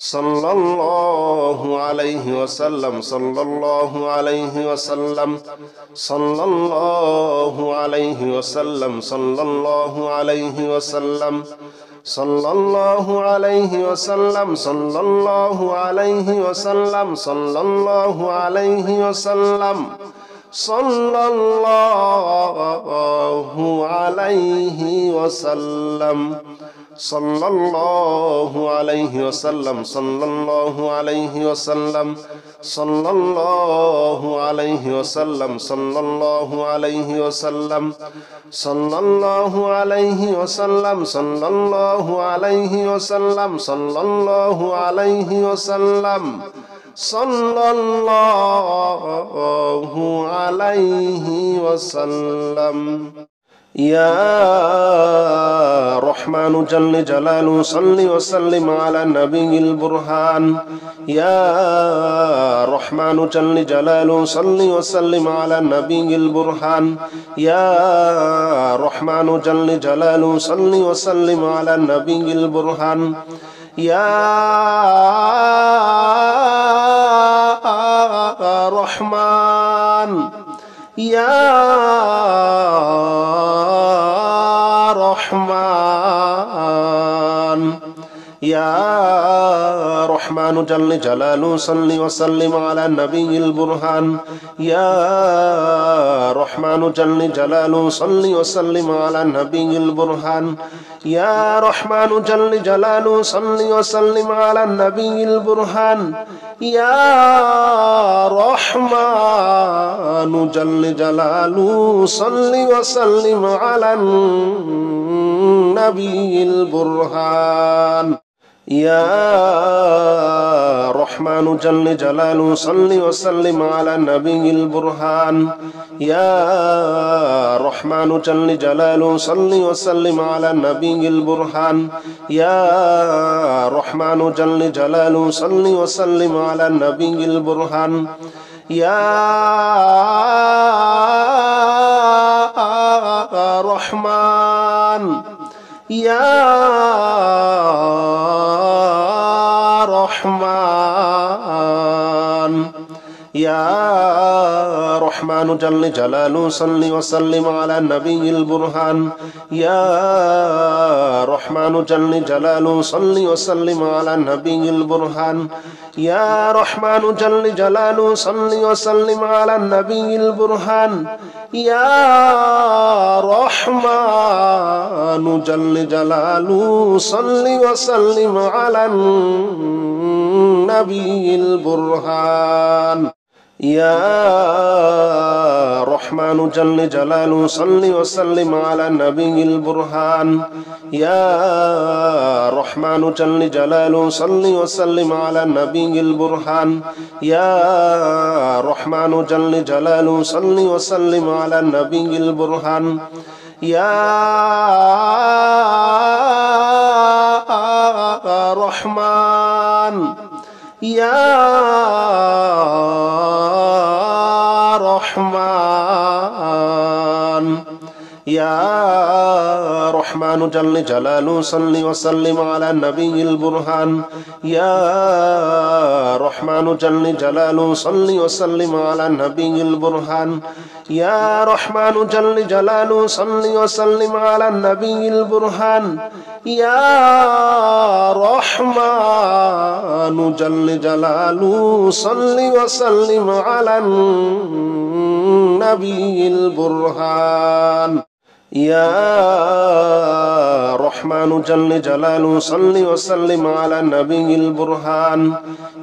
صلى الله عليه وسلم صلى الله عليه وسلم صلى الله عليه وسلم صلى الله عليه وسلم صلى الله عليه وسلم صلى الله عليه وسلم صلى الله عليه وسلم صلى الله عليه وسلم صلى الله عليه وسلم صلى الله عليه وسلم صلى الله عليه وسلم صلى الله عليه وسلم صلى الله عليه وسلم صلى الله عليه وسلم صلى الله عليه وسلم صلى الله عليه وسلم يا رحمن جل جلاله صل وسلم على النبي البرهان يا رحمن جل جلاله صل وسلم على النبي البرهان يا رحمن جل جلاله صل وسلم على النبي البرهان يا رحمن يا رحمن يا رحمن جل جلاله صل وسلم على النبي البرهان يا رحمن جل جلاله صل وسلم على النبي البرهان يا رحمن جل جلاله صل وسلم على النبي البرهان يا رحمن جل جلاله صل وسلم على النبي البرهان يا رحمن جل جلاله صل وسلم على النبي البرهان يا رحمن جل جلاله صل وسلم على النبي البرهان يا رحمن جل جلاله صل وسلم على النبي البرهان يا رحمن يا رحمن يا رحمن جل جلاله صل وسلم على النبي البرهان يا رحمن جل جلاله صل وسلم على النبي البرهان يا رحمن جل جلاله صل وسلم على النبي البرهان يا رحمن جل جلاله صل وسلم على النبي البرهان يا رحمن جل جلاله صل وسلم على النبي البرهان يا رحمن جل جلاله صل وسلم على النبي البرهان يا رحمن جل جلاله صل وسلم على النبي البرهان يا رحمن يا رحمن يا رحمن جل جلاله صل وسلم على النبي البرهان يا رحمن جل جلاله صل وسلم على النبي البرهان يا رحمن جل جلاله صل وسلم على النبي البرهان يا رحمن جل جلاله صل وسلم على النبي البرهان يا رحمن جل جلاله صل وسلم على النبي البرهان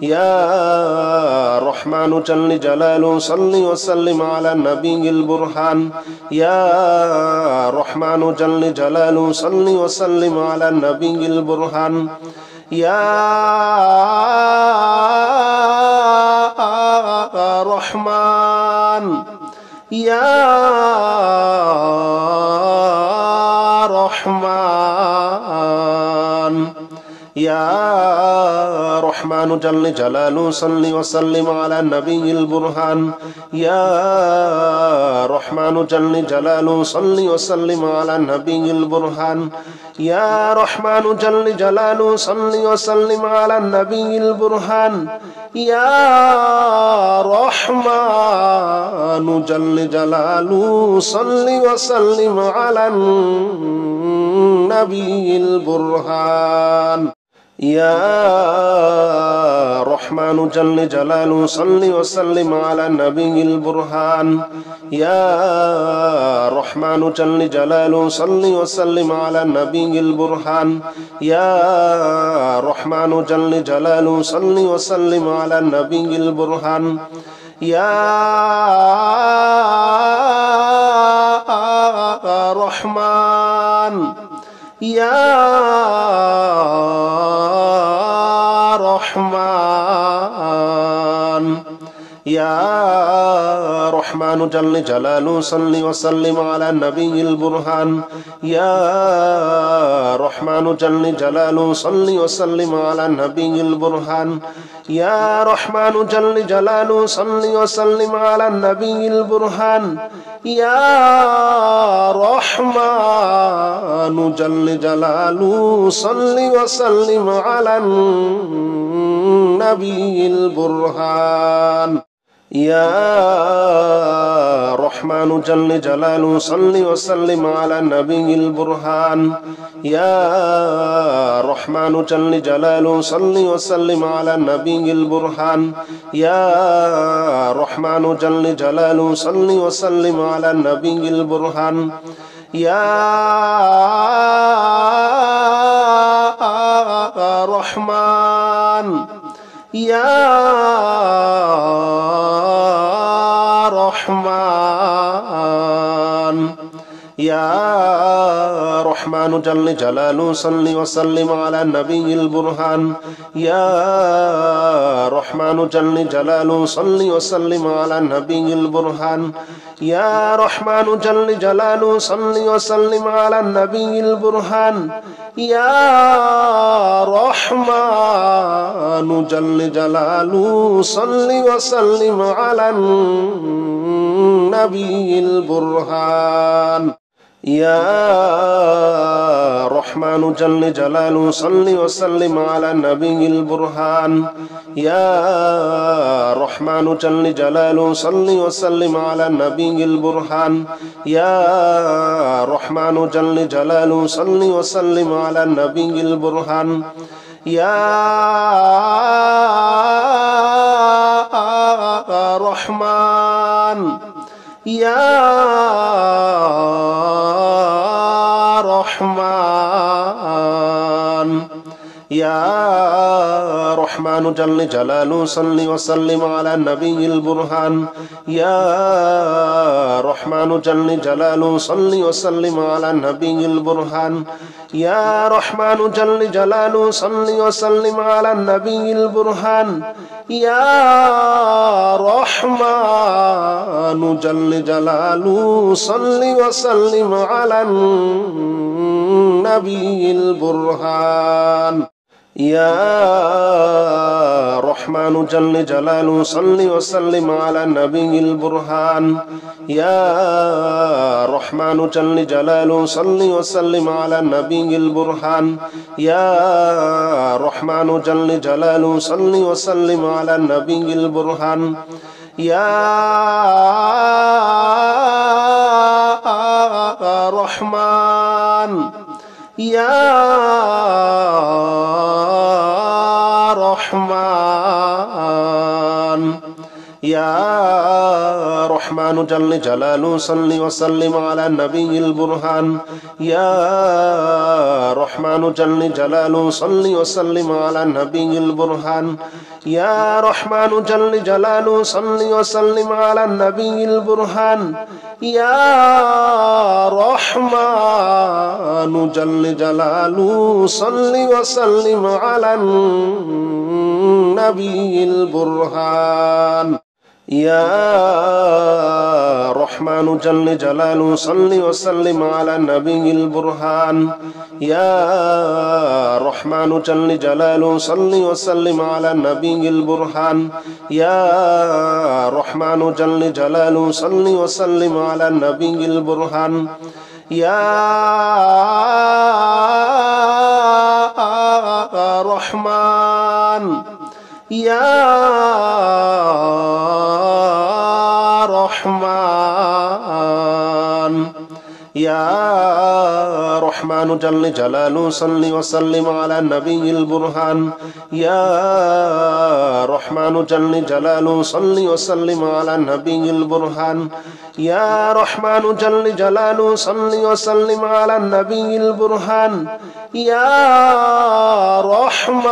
يا رحمن جل جلاله صل وسلم على النبي البرهان يا رحمن جل جلاله صل وسلم على النبي البرهان يا رحمن يا رحمن يا رحمن جل جلاله صل وسلم على النبي البرهان يا رحمن جل جلاله صل وسلم على النبي البرهان يا رحمن جل جلاله صل وسلم على النبي البرهان يا رحمن جل جلاله صل وسلم على النبي البرهان يا رحمن جل جلاله صل وسلم على النبي البرهان يا رحمن جل جلاله صل وسلم على النبي البرهان يا رحمن جل جلاله صل وسلم على النبي البرهان يا رحمن يا رحمن يا رحمن جل جلاله صل وسلم على النبي البرهان يا رحمن جل جلاله صل وسلم على النبي البرهان يا رحمن جل جلاله صل وسلم على النبي البرهان يا رحمن جل جلاله صل وسلم على النبي البرهان يا رحمن جل جلاله صل وسلم على النبي البرهان يا رحمن جل جلاله صل وسلم على النبي البرهان يا رحمن جل جلاله صل وسلم على النبي البرهان يا رحمن يا رحمن يا رحمن جل جلاله صل وسلم على النبي البرهان يا رحمن جل جلاله صل وسلم على النبي البرهان يا رحمن جل جلاله صل وسلم على النبي البرهان يا رحمن جل جلاله صل وسلم على النبي البرهان يا رحمن جل جلاله صل وسلم على النبي البرهان يا رحمن جل جلاله صل وسلم على النبي البرهان يا رحمن جل جلاله صل وسلم على النبي البرهان يا رحمن يا رحمن يا رحمن جل جلاله صل وسلم على النبي البرهان يا رحمن جل جلاله صل وسلم على النبي البرهان يا رحمن جل جلاله صل وسلم على النبي البرهان يا رحمن جل جلاله صل وسلم على النبي البرهان يا رحمن جل جلاله صل وسلم على النبي البرهان يا رحمن جل جلاله صل وسلم على النبي البرهان يا رحمن جل جلاله صل وسلم على النبي البرهان يا رحمن يا رحمن يا رحمن جل جلاله صل وسلم على النبي البرهان يا رحمن جل جلاله صل وسلم على النبي البرهان يا رحمن جل جلاله صل وسلم على النبي البرهان يا رحمن جل جلاله صل وسلم على النبي البرهان يا رحمن جل جلاله صل وسلم على النبي البرهان يا رحمن جل جلاله صل وسلم على النبي البرهان يا رحمن جل جلاله صل وسلم على النبي البرهان يا رحمن يا رحمن يا رحمن جل جلاله صل وسلم على النبي البرهان يا رحمن جل جلاله صل وسلم على النبي البرهان يا رحمن جل جلاله صل وسلم على النبي البرهان يا رحمن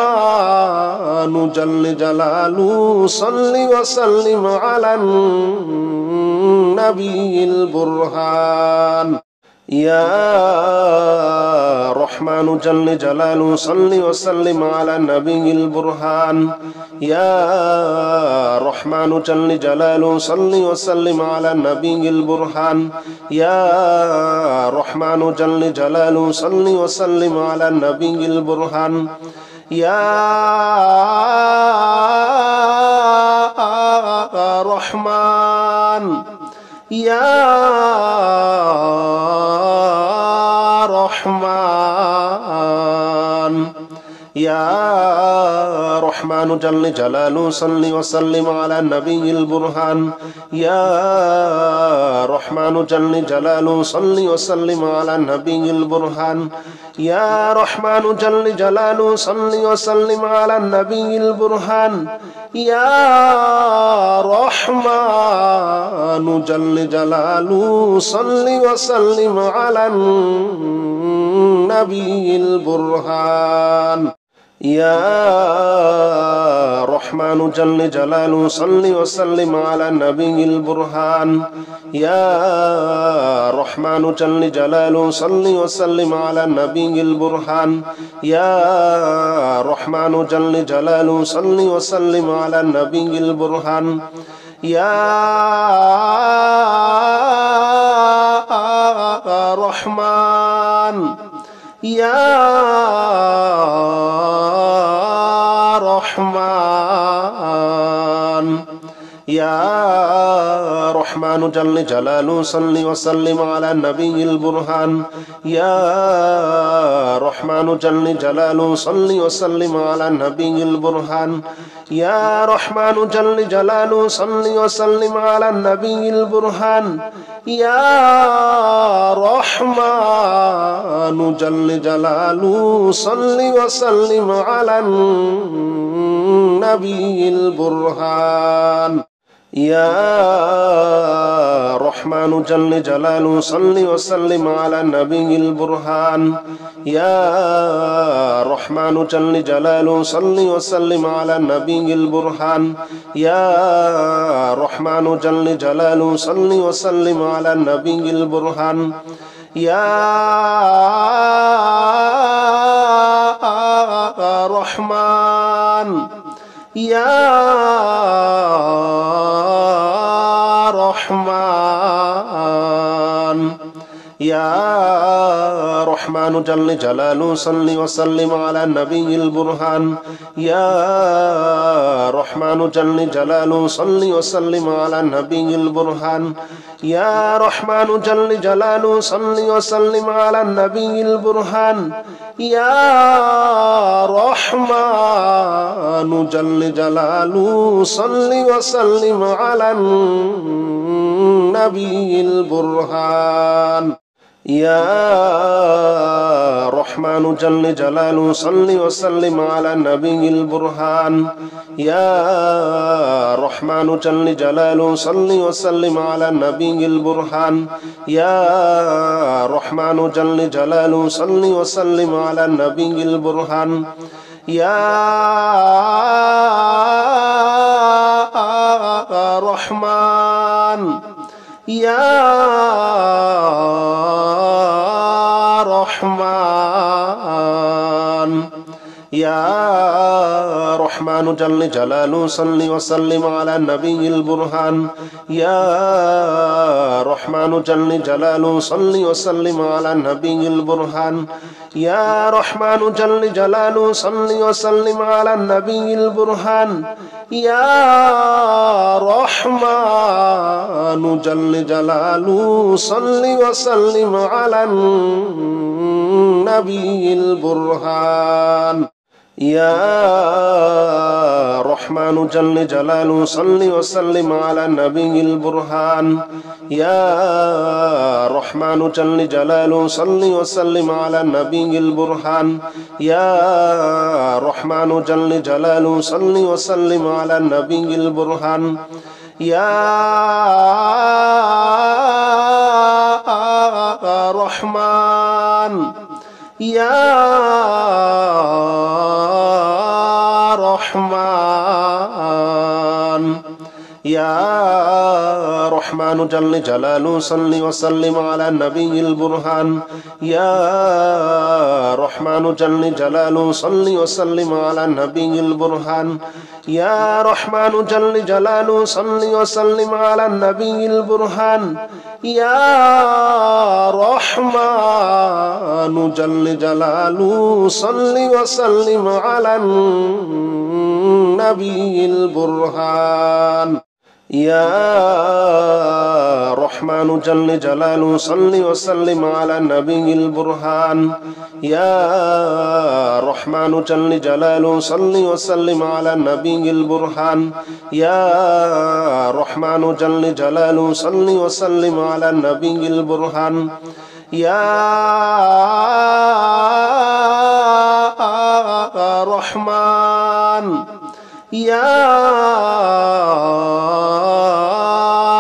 جل جلاله صل وسلم على النبي البرهان يا رحمن جل جلاله صل وسلم على النبي البرهان يا رحمن جل جلاله صل وسلم على النبي البرهان يا رحمن جل جلاله صل وسلم على النبي البرهان يا رحمن يا رحمن يا رحمن جل جلاله صل وسلم على النبي البرهان يا رحمن جل جلاله صل وسلم على النبي البرهان يا رحمن جل جلاله صل وسلم على النبي البرهان يا رحمن جل جلاله صل وسلم على النبي البرهان يا رحمن جل جلاله صل وسلم على النبي البرهان يا رحمن جل جلاله صل وسلم على النبي البرهان يا رحمن جل جلاله صل وسلم على النبي البرهان يا رحمن يا رحمن يا رحمن جل جلاله صل وسلم على النبي البرهان يا رحمن جل جلاله صل وسلم على النبي البرهان يا رحمن جل جلاله صل وسلم على النبي البرهان يا رحمن جل جلاله صل وسلم على النبي البرهان يا رحمن جل جلاله صل وسلم على النبي البرهان يا رحمن جل جلاله صل وسلم على النبي البرهان يا رحمن جل جلاله صل وسلم على النبي البرهان يا رحمن يا رحمن يا رحمن جل جلاله صل وسلم على النبي البرهان يا رحمن جل جلاله صل وسلم على النبي البرهان يا رحمن جل جلاله صل وسلم على النبي البرهان يا رحمن جل جلاله صل وسلم على النبي البرهان يا رحمن جل جلاله صل وسلم على النبي البرهان يا رحمن جل جلاله صل وسلم على النبي البرهان يا رحمن جل جلاله صل وسلم على النبي البرهان يا رحمن يا رحمن يا رحمن جل جلاله صل وسلم على النبي البرهان يا رحمن جل جلاله صل وسلم على النبي البرهان يا رحمن جل جلاله صل وسلم على النبي البرهان يا رحمن جل جلاله صل وسلم على النبي البرهان يا رحمن جل جلاله صل وسلم على النبي البرهان يا رحمن جل جلاله صل وسلم على النبي البرهان يا رحمن جل جلاله صل وسلم على النبي البرهان يا رحمن يا رحمن يا رحمن جل جلاله صل وسلم على النبي البرهان يا رحمن جل جلاله صل وسلم على النبي البرهان يا رحمن جل جلاله صل وسلم على النبي البرهان يا رحمن جل جلاله صل وسلم على النبي البرهان يا رحمن جل جلاله صل وسلم على النبي البرهان يا رحمن جل جلاله صل وسلم على النبي البرهان يا رحمن جل جلاله صل وسلم على النبي البرهان يا رحمن يا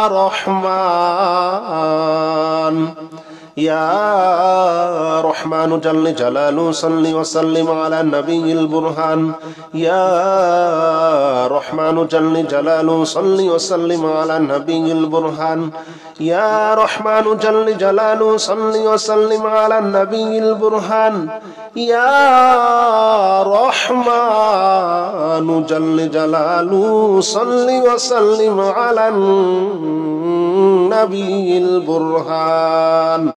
رحمن يا رحمن جل جلاله صل وسلم على النبي البرهان يا رحمن جل جلاله صل وسلم على النبي البرهان يا رحمن جل جلاله صل وسلم على النبي البرهان يا رحمن جل جلاله صل وسلم على النبي البرهان